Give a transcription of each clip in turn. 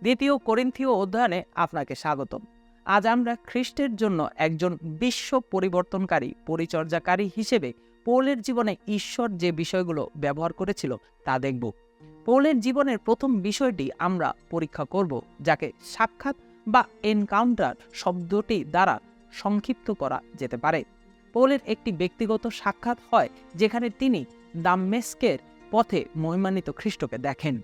দ্বিতীয় করিন্থীয় অধ্যয়নে আপনাকে স্বাগতম। আজ আমরা খ্রিস্টের জন্য একজন বিশ্ব পরিবর্তনকারী পরিচর্যাকারী হিসেবে পৌলের জীবনে ঈশ্বর যে বিষয়গুলো ব্যবহার করেছিল তা দেখব। পৌলের জীবনের প্রথম বিষয়টি আমরা পরীক্ষা করব, যাকে সাক্ষাৎ বা এনকাউন্টার শব্দটি দ্বারা সংক্ষিপ্ত করা যেতে পারে। পৌলের একটি ব্যক্তিগত সাক্ষাৎ হয় যেখানে তিনি দামেস্কের পথে মহিমান্বিত খ্রিস্টকে দেখেন।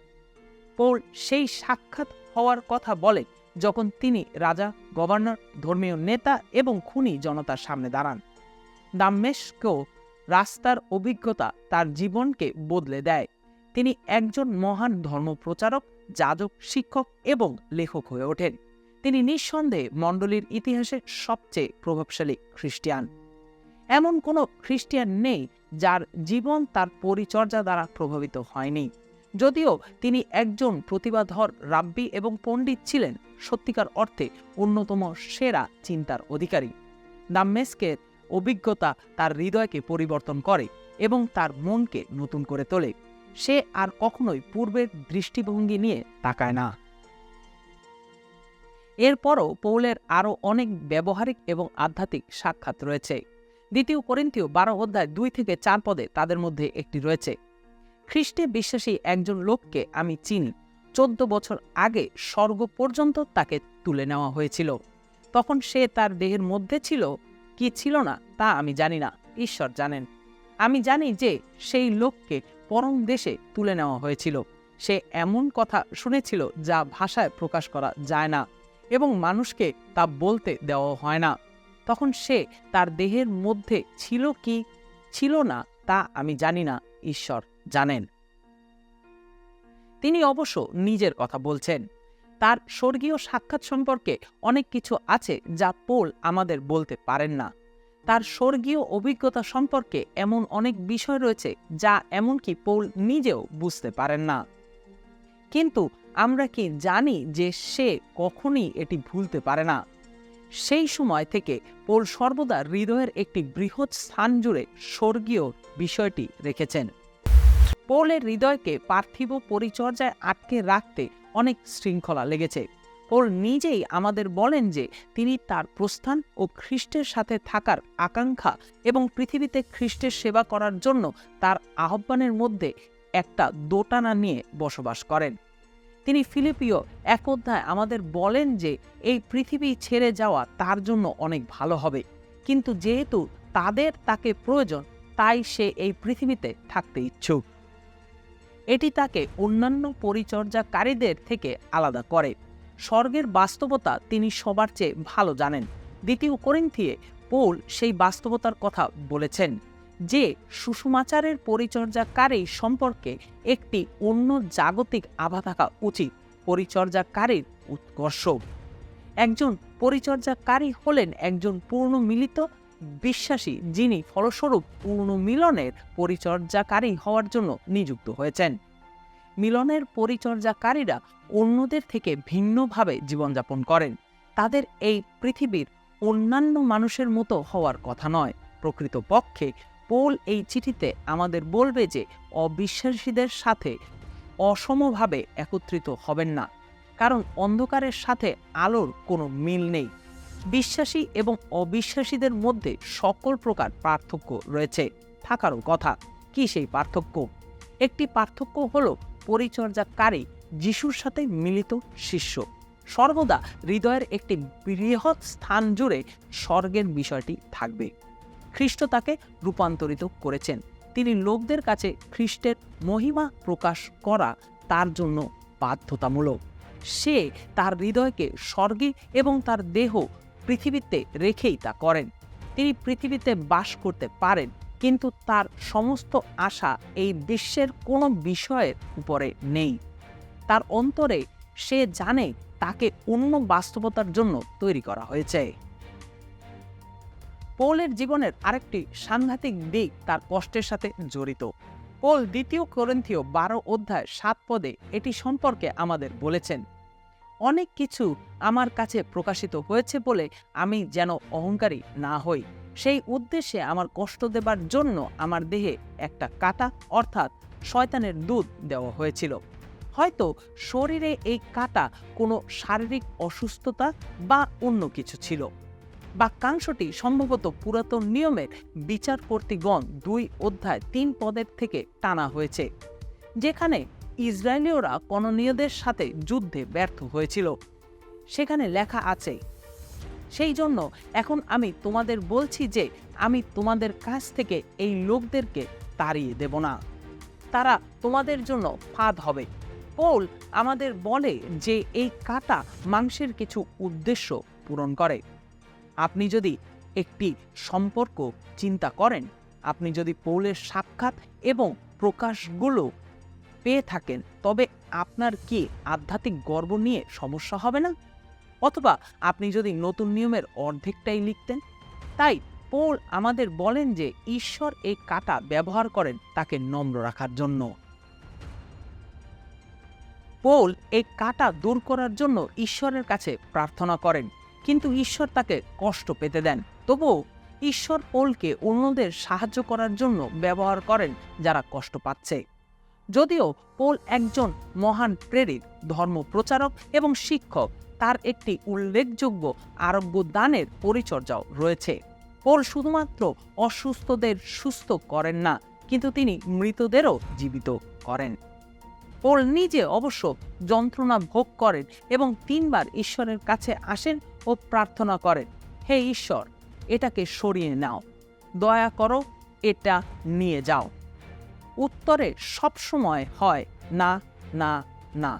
পৌল সেই সাক্ষাৎ হওয়ার কথা বলেন যখন তিনি রাজা, গভর্নর, ধর্মীয় নেতা এবং খুনি জনতার সামনে দাঁড়ান। দামেস্ক রাস্তার অভিজ্ঞতা তার জীবনকে বদলে দেয়। তিনি একজন মহান ধর্মপ্রচারক, যাজক, শিক্ষক এবং লেখক হয়ে ওঠেন। তিনি নিঃসন্দেহে মণ্ডলীর ইতিহাসে সবচেয়ে প্রভাবশালী খ্রিস্টিয়ান। এমন কোনো খ্রিস্টিয়ান নেই যার জীবন তার পরিচর্যা দ্বারা প্রভাবিত হয়নি। যদিও তিনি একজন প্রতিভাধর রাব্বি এবং পণ্ডিত ছিলেন, সত্যিকার অর্থে অন্যতম সেরা চিন্তার অধিকারী। দামেস্কের অভিজ্ঞতা তার হৃদয়কে পরিবর্তন করে এবং তার মনকে নতুন করে তোলে। সে আর কখনোই পূর্বের দৃষ্টিভঙ্গি নিয়ে তাকায় না। এরপরও পৌলের আরও অনেক ব্যবহারিক এবং আধ্যাত্মিক সাক্ষাৎ রয়েছে। দ্বিতীয় করিন্থীয় 12 অধ্যায় 2-4 পদে তাদের মধ্যে একটি রয়েছে। খ্রিস্টে বিশ্বাসী একজন লোককে আমি চিনি। 14 বছর আগে স্বর্গ পর্যন্ত তাকে তুলে নেওয়া হয়েছিল। তখন সে তার দেহের মধ্যে ছিল কি ছিল না তা আমি জানি না, ঈশ্বর জানেন। আমি জানি যে সেই লোককে পরম দেশে তুলে নেওয়া হয়েছিল। সে এমন কথা শুনেছিল যা ভাষায় প্রকাশ করা যায় না এবং মানুষকে তা বলতে দেওয়া হয় না। তখন সে তার দেহের মধ্যে ছিল কি ছিল না তা আমি জানি না, ঈশ্বর জানেন। তিনি অবশ্য নিজের কথা বলছেন। তার স্বর্গীয় সাক্ষাৎ সম্পর্কে অনেক কিছু আছে যা পৌল আমাদের বলতে পারেন না। তার স্বর্গীয় অভিজ্ঞতা সম্পর্কে এমন অনেক বিষয় রয়েছে যা এমনকি পৌল নিজেও বুঝতে পারেন না। কিন্তু আমরা কি জানি যে সে কখনই এটি ভুলতে পারে না? সেই সময় থেকে পৌল সর্বদা হৃদয়ের একটি বৃহৎ স্থান জুড়ে স্বর্গীয় বিষয়টি রেখেছেন। পৌলের হৃদয়কে পার্থিব পরিচর্যায় আটকে রাখতে অনেক শৃঙ্খলা লেগেছে। পৌল নিজেই আমাদের বলেন যে তিনি তার প্রস্থান ও খ্রিস্টের সাথে থাকার আকাঙ্ক্ষা এবং পৃথিবীতে খ্রিস্টের সেবা করার জন্য তার আহ্বানের মধ্যে একটা দোটানা নিয়ে বসবাস করেন। তিনি ফিলিপিও 1 অধ্যায় আমাদের বলেন যে এই পৃথিবী ছেড়ে যাওয়া তার জন্য অনেক ভালো হবে, কিন্তু যেহেতু তাকে প্রয়োজন তাই সে এই পৃথিবীতে থাকতে ইচ্ছুক। এটি তাকে অন্যান্য পরিচর্যাকারীদের থেকে আলাদা করে। স্বর্গের বাস্তবতা তিনি সবার চেয়ে ভালো জানেন। দ্বিতীয় করিন্থিয়ে পৌল সেই বাস্তবতার কথা বলেছেন যে সুসমাচারের পরিচর্যাকারী সম্পর্কে একটি অন্য জাগতিক আভা থাকা উচিত। পরিচর্যাকারীর উৎকর্ষ। একজন পরিচর্যাকারী হলেন একজন পূর্ণ মিলিত বিশ্বাসী যিনি ফলস্বরূপ পূর্ণ মিলনের পরিচর্যাকারী হওয়ার জন্য নিযুক্ত হয়েছেন। মিলনের পরিচর্যাকারীরা অন্যদের থেকে ভিন্নভাবে জীবনযাপন করেন। তাদের এই পৃথিবীর অন্যান্য মানুষের মতো হওয়ার কথা নয়। প্রকৃতপক্ষে পৌল এই চিঠিতে আমাদের বলবে যে অবিশ্বাসীদের সাথে অসমভাবে একত্রিত হবেন না, কারণ অন্ধকারের সাথে আলোর কোনো মিল নেই। বিশ্বাসী এবং অবিশ্বাসীদের মধ্যে সকল প্রকার পার্থক্য রয়েছে, থাকারও কথা। কি সেই পার্থক্য? একটি পার্থক্য হলো পরিচর্যাকারী যিশুর সাথে মিলিত শিষ্য। সর্বদা হৃদয়ের একটি বৃহৎ স্থান জুড়ে স্বর্গের বিষয়টি থাকবে। খ্রিস্ট তাকে রূপান্তরিত করেছেন। তিনি লোকদের কাছে খ্রিস্টের মহিমা প্রকাশ করা তার জন্য বাধ্যতামূলক। সে তার হৃদয়কে স্বর্গে এবং তার দেহ পৃথিবীতে রেখেই তা করেন। তিনি পৃথিবীতে বাস করতে পারেন, কিন্তু তার সমস্ত আশা এই বিশ্বের কোনো বিষয়ের উপরে নেই। তার অন্তরে সে জানে তাকে অন্য বাস্তবতার জন্য তৈরি করা হয়েছে। পৌলের জীবনের আরেকটি সাংঘাতিক দিক তার কষ্টের সাথে জড়িত। পৌল দ্বিতীয় করিন্থীয় 12 অধ্যায় 7 পদে এটি সম্পর্কে আমাদের বলেছেন, অনেক কিছু আমার কাছে প্রকাশিত হয়েছে বলে আমি যেন অহংকারী না হই। সেই উদ্দেশ্যে আমার কষ্ট দেবার জন্য আমার দেহে একটা কাঁটা অর্থাৎ শয়তানের দূত দেওয়া হয়েছিল। হয়তো শরীরে এই কাটা কোনো শারীরিক অসুস্থতা বা অন্য কিছু ছিল। বাক্যাংশটি সম্ভবত পুরাতন নিয়মের বিচারকর্তৃগণ 2 অধ্যায় 3 পদের থেকে টানা হয়েছে, যেখানে ইসরায়েলীয়রা কনানীয়দের সাথে যুদ্ধে ব্যর্থ হয়েছিল। সেখানে লেখা আছে, সেই জন্য এখন আমি তোমাদের বলছি যে আমি তোমাদের কাছ থেকে এই লোকদেরকে তাড়িয়ে দেব না, তারা তোমাদের জন্য ফাঁদ হবে। পৌল আমাদের বলে যে এই কাটা মাংসের কিছু উদ্দেশ্য পূরণ করে। আপনি যদি একটি সম্পর্ক চিন্তা করেন, আপনি যদি পৌলের সাক্ষাৎ এবং প্রকাশগুলো পেয়ে থাকেন, তবে আপনার কি আধ্যাত্মিক গর্ব নিয়ে সমস্যা হবে না? অথবা আপনি যদি নতুন নিয়মের অর্ধেকটাই লিখতেন? তাই পৌল আমাদের বলেন যে ঈশ্বর এই কাটা ব্যবহার করেন তাকে নম্র রাখার জন্য। পৌল এই কাটা দূর করার জন্য ঈশ্বরের কাছে প্রার্থনা করেন, কিন্তু ঈশ্বর তাকে কষ্ট পেতে দেন। তবুও ঈশ্বর পৌলকে অন্যদের সাহায্য করার জন্য ব্যবহার করেন যারা কষ্ট পাচ্ছে। যদিও পৌল একজন মহান প্রেরিত, ধর্মপ্রচারক এবং শিক্ষক, তার একটি উল্লেখযোগ্য আরোগ্য দানের পরিচর্যাও রয়েছে। পৌল শুধুমাত্র অসুস্থদের সুস্থ করেন না, কিন্তু তিনি মৃতদেরও জীবিত করেন। পৌল নিজে অবশ্য যন্ত্রণা ভোগ করেন এবং 3 বার ঈশ্বরের কাছে আসেন ও প্রার্থনা করেন, হে ঈশ্বর, এটাকে সরিয়ে নাও, দয়া করো, এটা নিয়ে যাও। উত্তরে সবসময় হয় না, না, না।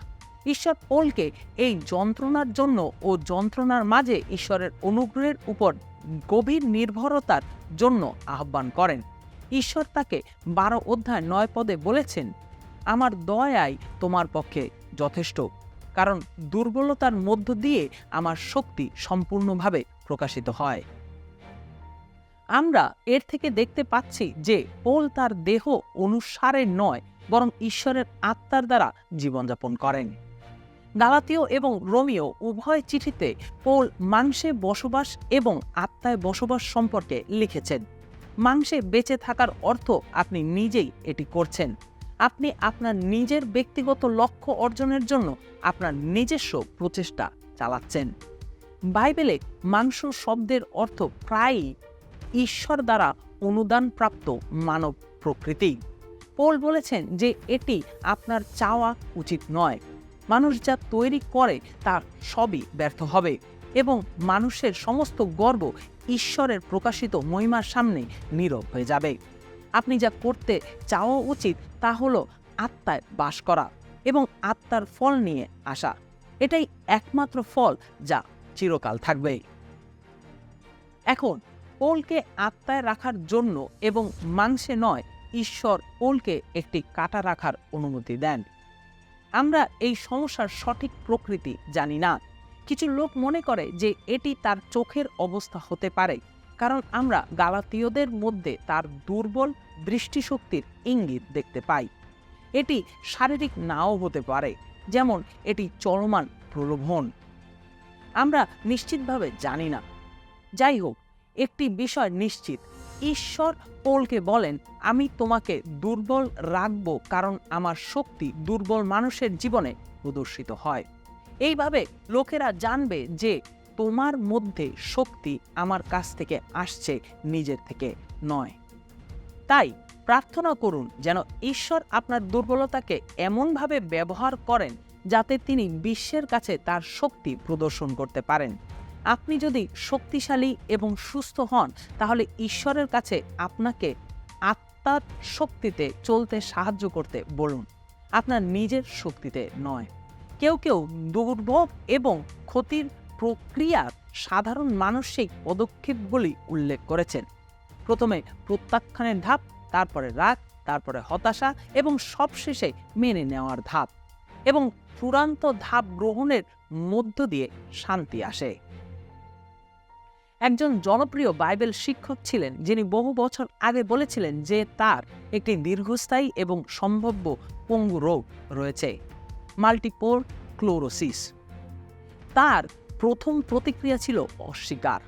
ঈশ্বর পৌলকে এই যন্ত্রণার জন্য ও যন্ত্রণার মাঝে ঈশ্বরের অনুগ্রহের উপর গভীর নির্ভরতার জন্য আহ্বান করেন। ঈশ্বর তাকে 12 অধ্যায় 9 পদে বলেছেন, আমার দয়াই তোমার পক্ষে যথেষ্ট, কারণ দুর্বলতার মধ্য দিয়ে আমার শক্তি সম্পূর্ণভাবে প্রকাশিত হয়। আমরা এর থেকে দেখতে পাচ্ছি যে পৌল তার দেহ অনুসারে নয়, বরং ঈশ্বরের আত্মার দ্বারা জীবনযাপন করেন। গালাতীয় এবং রোমীয় উভয় চিঠিতে পৌল মাংসে বসবাস এবং আত্মায় বসবাস সম্পর্কে লিখেছেন। মাংসে বেঁচে থাকার অর্থ আপনি নিজেই এটি করছেন। আপনি আপনার নিজের ব্যক্তিগত লক্ষ্য অর্জনের জন্য আপনার নিজস্ব প্রচেষ্টা চালাচ্ছেন। বাইবেলে মাংস শব্দের অর্থ প্রায়ই ঈশ্বর দ্বারা অনুদানপ্রাপ্ত মানব প্রকৃতি। পৌল বলেছেন যে এটি আপনার চাওয়া উচিত নয়। মানুষ যা তৈরি করে তার সবই ব্যর্থ হবে এবং মানুষের সমস্ত গর্ব ঈশ্বরের প্রকাশিত মহিমার সামনে নীরব হয়ে যাবে। আপনি যা করতে চাওয়া উচিত তা হলো আত্মায় বাস করা এবং আত্মার ফল নিয়ে আসা। এটাই একমাত্র ফল যা চিরকাল থাকবে। এখন পৌলকে আত্মায় রাখার জন্য এবং মাংসে নয়, ঈশ্বর পৌলকে একটি কাটা রাখার অনুমতি দেন। আমরা এই সমস্যার সঠিক প্রকৃতি জানি না। কিছু লোক মনে করে যে এটি তার চোখের অবস্থা হতে পারে, কারণ আমরা গালাতীয়দের মধ্যে তার দুর্বল দৃষ্টিশক্তির ইঙ্গিত দেখতে পাই। এটি শারীরিক নাও হতে পারে, যেমন এটি চলমান প্রলোভন। আমরা নিশ্চিতভাবে জানি না। যাই হোক, একটি বিষয় নিশ্চিত, ঈশ্বর পৌলকে বলেন, আমি তোমাকে দুর্বল রাখব, কারণ আমার শক্তি দুর্বল মানুষের জীবনে প্রদর্শিত হয়। এইভাবে লোকেরা জানবে যে তোমার মধ্যে শক্তি আমার কাছ থেকে আসছে, নিজের থেকে নয়। তাই প্রার্থনা করুন যেন ঈশ্বর আপনার দুর্বলতাকে এমনভাবে ব্যবহার করেন যাতে তিনি বিশ্বের কাছে তার শক্তি প্রদর্শন করতে পারেন। আপনি যদি শক্তিশালী এবং সুস্থ হন, তাহলে ঈশ্বরের কাছে আপনাকে আত্মার শক্তিতে চলতে সাহায্য করতে বলুন, আপনার নিজের শক্তিতে নয়। কেউ কেউ দুর্ভোগ এবং ক্ষতির প্রক্রিয়ার সাধারণ মানসিক পদক্ষেপগুলি উল্লেখ করেছেন। প্রথমে প্রত্যাখ্যানের ধাপ, তারপরে রাগ, তারপরে হতাশা এবং সবশেষে মেনে নেওয়ার ধাপ, এবং চূড়ান্ত ধাপ গ্রহণের মধ্য দিয়ে শান্তি আসে। একজন জনপ্রিয় বাইবেল শিক্ষক ছিলেন যিনি বহু বছর আগে বলেছিলেন যে তার একটি দীর্ঘস্থায়ী এবং সম্ভাব্য পঙ্গু রোগ রয়েছে, মাল্টিপল স্ক্লেরোসিস। তার প্রথম প্রতিক্রিয়া ছিল অস্বীকার।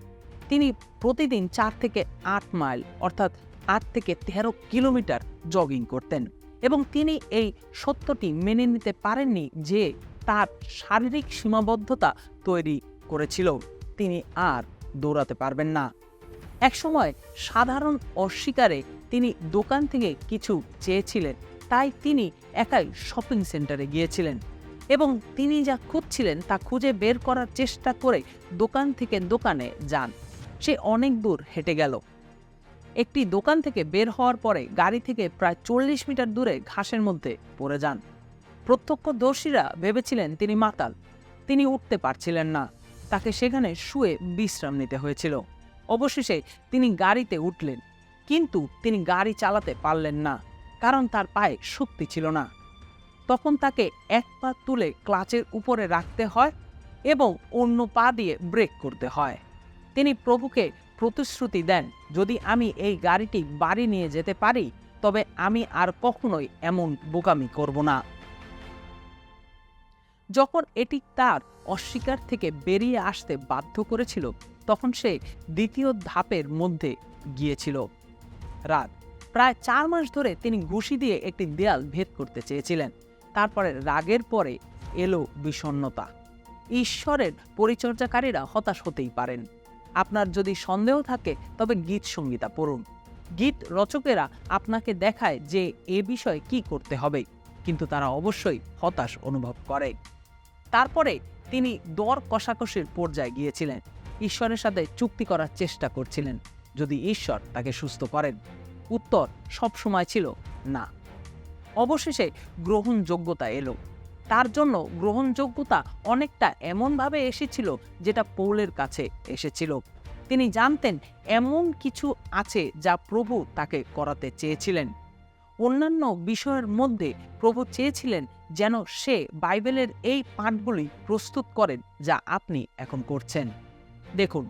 তিনি প্রতিদিন 4 থেকে 8 মাইল অর্থাৎ 8 থেকে 13 কিলোমিটার জগিং করতেন এবং তিনি এই সত্যটি মেনে নিতে পারেননি যে তার শারীরিক সীমাবদ্ধতা তৈরি করেছিল তিনি আর দৌড়াতে পারবেন না। একসময় সাধারণ অস্বীকারে তিনি দোকান থেকে কিছু চেয়েছিলেন, তাই তিনি একাই শপিং সেন্টারে গিয়েছিলেন এবং তিনি যা খুঁজছিলেন তা খুঁজে বের করার চেষ্টা করে দোকান থেকে দোকানে যান। সে অনেক দূর হেঁটে গেল। একটি দোকান থেকে বের হওয়ার পরে গাড়ি থেকে প্রায় 40 মিটার দূরে ঘাসের মধ্যে পড়ে যান। প্রত্যক্ষদর্শীরা ভেবেছিলেন তিনি মাতাল। তিনি উঠতে পারছিলেন না। তাকে সেখানে শুয়ে বিশ্রাম নিতে হয়েছিল। অবশেষে তিনি গাড়িতে উঠলেন, কিন্তু তিনি গাড়ি চালাতে পারলেন না, কারণ তার পায়ে শক্তি ছিল না। তখন তাকে এক পা তুলে ক্লাচের উপরে রাখতে হয় এবং অন্য পা দিয়ে ব্রেক করতে হয়। তিনি প্রভুকে প্রতিশ্রুতি দেন, যদি আমি এই গাড়িটি বাড়ি নিয়ে যেতে পারি তবে আমি আর কখনোই এমন বোকামি করব না। যখন এটি তার অস্বীকার থেকে বেরিয়ে আসতে বাধ্য করেছিল, তখন সে দ্বিতীয় ধাপের মধ্যে গিয়েছিল। রাগ। প্রায় 4 মাস ধরে তিনি ঘুষি দিয়ে একটি দেয়াল ভেদ করতে চেয়েছিলেন। তারপরে রাগের পরে এলো বিষণ্ণতা। ঈশ্বরের পরিচর্যাকারীরা হতাশ হতেই পারেন। আপনার যদি সন্দেহ থাকে তবে গীত সংগীতা পড়ুন। গীত রচকেরা আপনাকে দেখায় যে এ বিষয়ে কি করতে হবে, কিন্তু তারা অবশ্যই হতাশ অনুভব করে। তারপরে তিনি দর কষাকষির পর্যায়ে গিয়েছিলেন। ঈশ্বরের সাথে চুক্তি করার চেষ্টা করছিলেন যদি ঈশ্বর তাকে সুস্থ করেন। উত্তর সবসময় ছিল না। অবশেষে গ্রহণযোগ্যতা এলো। তার জন্য গ্রহণযোগ্যতা অনেকটা এমনভাবে এসেছিল যেটা পৌলের কাছে এসেছিল। তিনি জানতেন এমন কিছু আছে যা প্রভু তাকে করাতে চেয়েছিলেন। অন্যান্য বিষয়ের মধ্যে প্রভু চেয়েছিলেন যেন সে বাইবেলের এই পাঠগুলি প্রস্তুত করেন যা আপনি এখন করছেন। দেখুন,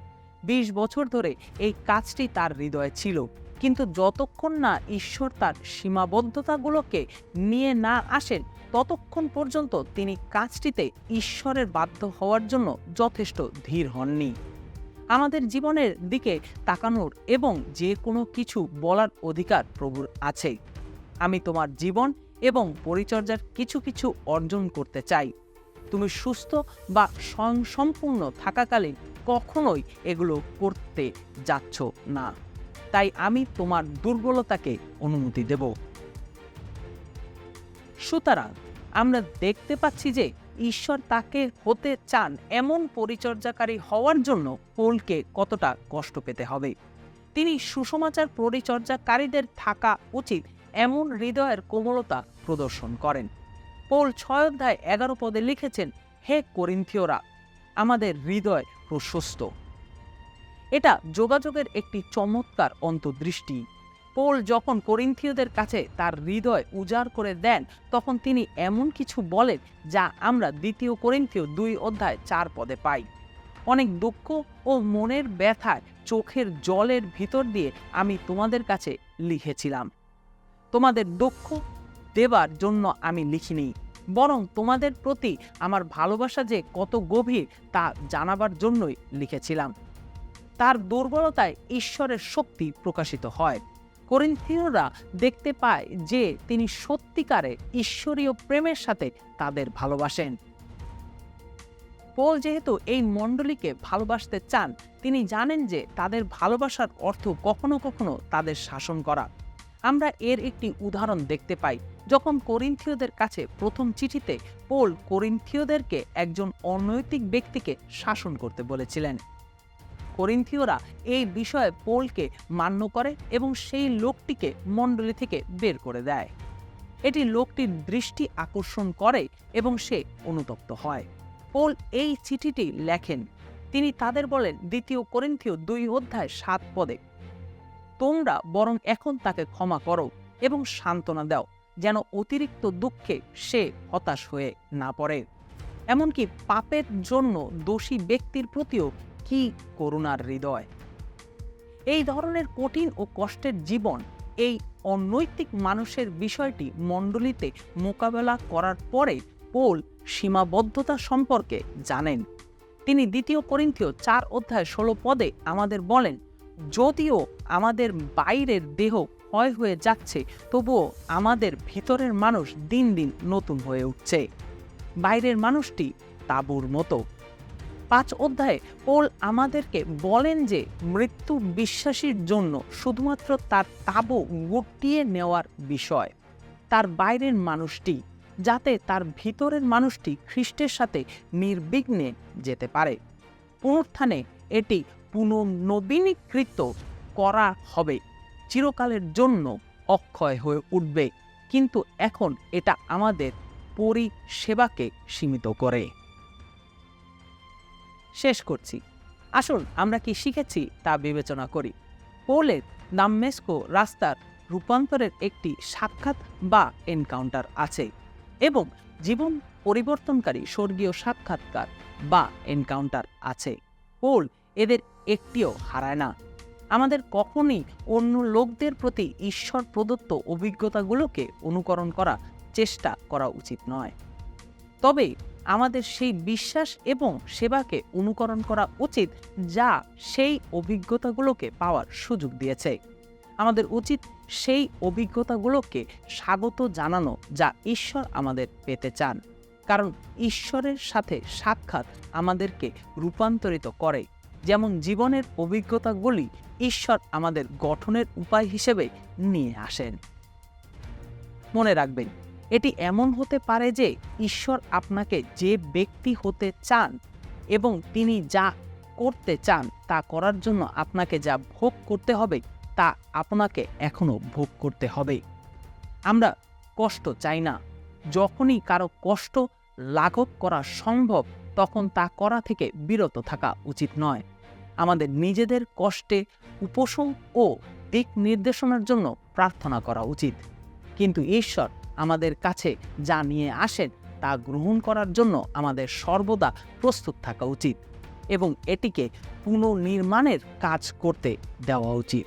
20 বছর ধরে এই কাজটি তার হৃদয়ে ছিল, কিন্তু যতক্ষণ না ঈশ্বর তার সীমাবদ্ধতাগুলোকে নিয়ে না আসেন ততক্ষণ পর্যন্ত তিনি কাজটিতে ঈশ্বরের বাধ্য হওয়ার জন্য যথেষ্ট ধীর হননি। আমাদের জীবনের দিকে তাকানোর এবং যে কোনো কিছু বলার অধিকার প্রভুর আছে। আমি তোমার জীবন এবং পরিচর্যার কিছু কিছু অর্জন করতে চাই। তুমি সুস্থ বা স্বয়ংসম্পূর্ণ থাকাকালীন কখনোই এগুলো করতে যাচ্ছ না, তাই আমি তোমার দুর্বলতাকে অনুমতি দেব। সুতরাং আমরা দেখতে পাচ্ছি যে ঈশ্বর তাকে হতে চান এমন পরিচর্যাকারী হওয়ার জন্য পৌলকে কতটা কষ্ট পেতে হবে। তিনি সুসমাচার পরিচর্যাকারীদের থাকা উচিত এমন হৃদয়ের কোমলতা প্রদর্শন করেন। পৌল 6 অধ্যায় 11 পদে লিখেছেন, হে করিন্থীয়রা, আমাদের হৃদয় প্রশস্ত। এটা যোগাযোগের একটি চমৎকার অন্তর্দৃষ্টি। পৌল যখন করিন্থীয়দের কাছে তার হৃদয় উজাড় করে দেন, তখন তিনি এমন কিছু বলেন যা আমরা 2 করিন্থীয় 2 অধ্যায় 4 পদে পাই। অনেক দুঃখ ও মনের ব্যথায় চোখের জলের ভিতর দিয়ে আমি তোমাদের কাছে লিখেছিলাম। তোমাদের দুঃখ দেবার জন্য আমি লিখিনি, বরং তোমাদের প্রতি আমার ভালোবাসা যে কত গভীর তা জানাবার জন্যই লিখেছিলাম। তার দুর্বলতায় ঈশ্বরের শক্তি প্রকাশিত হয়। করিন্থীয়রা দেখতে পায় যে তিনি সত্যিকারে ঈশ্বরীয় প্রেমের সাথে তাদের ভালোবাসেন। পৌল যেহেতু এই মণ্ডলীকে ভালোবাসতে চান, তিনি জানেন যে তাদের ভালোবাসার অর্থ কখনো কখনো তাদের শাসন করা। আমরা এর একটি উদাহরণ দেখতে পাই যখন করিন্থীয়দের কাছে প্রথম চিঠিতে পৌল করিন্থীয়দেরকে একজন অনৈতিক ব্যক্তিকে শাসন করতে বলেছিলেন। করিন্থীয়রা এই বিষয়ে পৌলকে মান্য করে এবং সেই লোকটিকে মণ্ডলী থেকে বের করে দেয়। এটি লোকটির দৃষ্টি আকর্ষণ করে এবং সে অনুতপ্ত হয়। পৌল এই চিঠিটি লেখেন। তিনি তাদের বলেন 2 করিন্থীয় 2 অধ্যায় 7 পদে, তোমরা বরং এখন তাকে ক্ষমা করো এবং সান্ত্বনা দাও, যেন অতিরিক্ত দুঃখে সে হতাশ হয়ে না পড়ে। এমনকি পাপের জন্য দোষী ব্যক্তির প্রতিও কি করুণার হৃদয়! এই ধরনের কঠিন ও কষ্টের জীবন, এই অনৈতিক মানুষের বিষয়টি মণ্ডলীতে মোকাবেলা করার পরে পৌল সীমাবদ্ধতা সম্পর্কে জানেন। তিনি 2 করিন্থীয় 4 অধ্যায় 16 পদে আমাদের বলেন, যদিও আমাদের বাইরের দেহ ক্ষয় হয়ে যাচ্ছে, তবুও আমাদের ভিতরের মানুষ দিন দিন নতুন হয়ে উঠছে। বাইরের মানুষটি তাঁবুর মতো। 5 অধ্যায়ে পৌল আমাদেরকে বলেন যে মৃত্যু বিশ্বাসীর জন্য শুধুমাত্র তার তাঁবু গুটিয়ে নেওয়ার বিষয়। তার বাইরের মানুষটি, যাতে তার ভিতরের মানুষটি খ্রিস্টের সাথে নির্বিঘ্নে যেতে পারে। পুনরুত্থানে এটি পুনর্নবীনীকৃত করা হবে, চিরকালের জন্য অক্ষয় হয়ে উঠবে, কিন্তু এখন এটা আমাদের পরিষেবাকে সীমিত করে। শেষ করছি। আসুন আমরা কি শিখেছি তা বিবেচনা করি। পৌলের দামেস্ক রাস্তার রূপান্তরের একটি সাক্ষাৎ বা এনকাউন্টার আছে, এবং জীবন পরিবর্তনকারী স্বর্গীয় সাক্ষাৎকার বা এনকাউন্টার আছে। পৌল এদের একটিও হারায় না। আমাদের কখনই অন্য লোকদের প্রতি ঈশ্বর প্রদত্ত অভিজ্ঞতাগুলোকে অনুকরণ করার চেষ্টা করা উচিত নয়, তবে আমাদের সেই বিশ্বাস এবং সেবাকে অনুকরণ করা উচিত যা সেই অভিজ্ঞতাগুলোকে পাওয়ার সুযোগ দিয়েছে। আমাদের উচিত সেই অভিজ্ঞতাগুলোকে স্বাগত জানানো যা ঈশ্বর আমাদের পেতে চান, কারণ ঈশ্বরের সাথে সাক্ষাৎ আমাদেরকে রূপান্তরিত করে, যেমন জীবনের অভিজ্ঞতাগুলি ঈশ্বর আমাদের গঠনের উপায় হিসেবে নিয়ে আসেন। মনে রাখবেন, এটি এমন হতে পারে যে ঈশ্বর আপনাকে যে ব্যক্তি হতে চান এবং তিনি যা করতে চান তা করার জন্য আপনাকে যা ভোগ করতে হবে তা আপনাকে এখনো ভোগ করতে হবে। আমরা কষ্ট চাই না। যখনই কারো কষ্ট লাঘব করা সম্ভব তখন তা করা থেকে বিরত থাকা উচিত নয়। আমাদের নিজেদের কষ্টে উপশম ও দিক নির্দেশনার জন্য প্রার্থনা করা উচিত, কিন্তু ঈশ্বর আমাদের কাছে যা নিয়ে আসেন তা গ্রহণ করার জন্য আমাদের সর্বদা প্রস্তুত থাকা উচিত এবং এটিকে পুনর্নির্মাণের কাজ করতে দেওয়া উচিত।